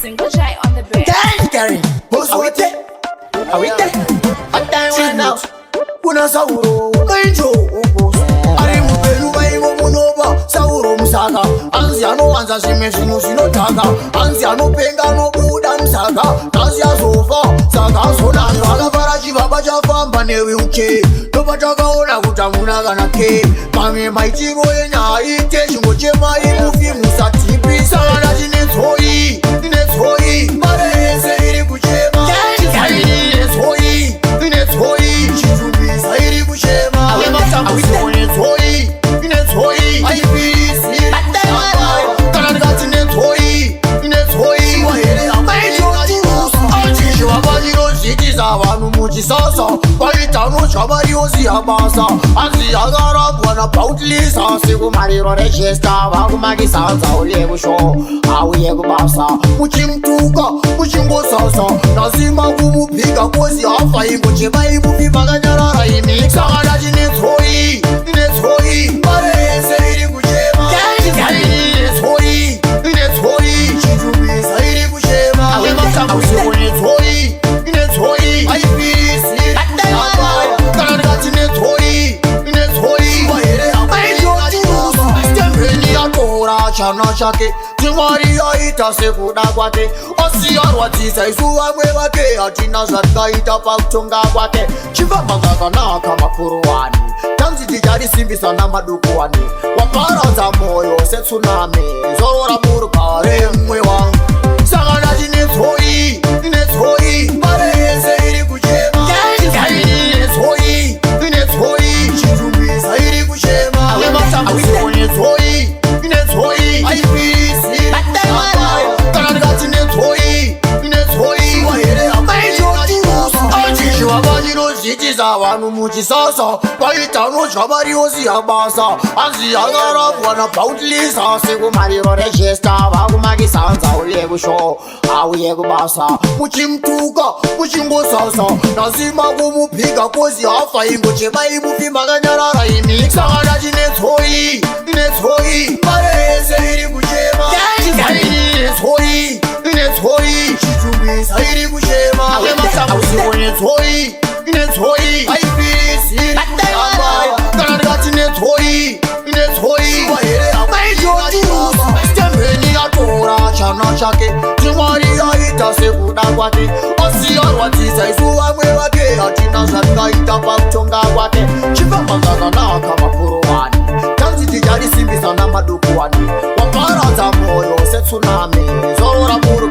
Single Shy on the beat. Gary, who's with it? Are we there? I right now. Kuna sauro, kainjo upo. Ari mupelu baibo munova, sauro msaka. Anziano anza simesinu sinotaka. Anziano penga no buda msaka. Nazia sofa, saka sonanga. Alafara chibaba chafamba newe uke. Topa chakaona kutamuna kanake. Mami maitigo enya ite shingo chema imufi musatipi. Sagana jinetoi, jinetoi. Marese iri kuchema. Jinetoi, jinetoi. Chizumbi iri kuchema. Jinetoi, jinetoi. IBC. Kananga jinetoi, jinetoi. Achishiwa bajiro zitiza vanu muchisasa. Paitano chabariyo ziyabasa. Anziyagara bwana pautlisa. Siku mariro rejesta. Vakumagi sanza ulevu show. Auye kubasa. Muchimtuka, muchingosasa. Nazima kumupika kozi hafa ingo chema ibufi maganyarara imi. Sagana jinetoi, jinetoi. Marese iri kuchema. Jinetoi, jinetoi. Chizumisa iri kuchema. Usiku jinetoi, jinetoi. IBC. Kananga jinetoi, jinetoi. Stempeni ya tora chana chake. Tingwari yaita sekuda kwake. Osiyarwa tisa isuwa mwewake. Atina zatka ita pakutonga kwake. Chivamanga kanaka mapuruwani. Tanzi tijari simbisa na madukuwani. Waparaza moyo se tsunami. Zorora murukare mwewa. Sagana jinetoi, jinetoi. Marese iri kuchema. Jinetoi, jinetoi. Chizumbisa iri kuchema. Usiku jinetoi, jinetoi. IBC. Kananga jinetoi, jinetoi. Achishiwa bajiro zitiza vanu muchisasa. Paitano chabariyo ziyabasa. Anziyagara bwana pautlisa. Siku mariro rejesta. Vakumagi sanza ulevu show. Auye kubasa. Muchimtuka, muchingosasa. Nazima kumupika kozi hafa ingo chema ibufi maganyarara imi. Sagana jinetoi, jinetoi. Marese iri kuchema. Jinetoi, jinetoi. Chizumbisa iri kuchema. Usiku jinetoi, jinetoi. IBC. Kananga jinetoi, jinetoi. Stempeni ya tora chana chake. Tingwari yaita sekuda kwake. Osiyarwa tisa isuwa mwewake. Atina zatka ita pakutonga kwake. Chivamanga kanaka mapuruwani. Tanzi tijari simbisa na madukuwani. Waparaza moyo se tsunami. Zorora muru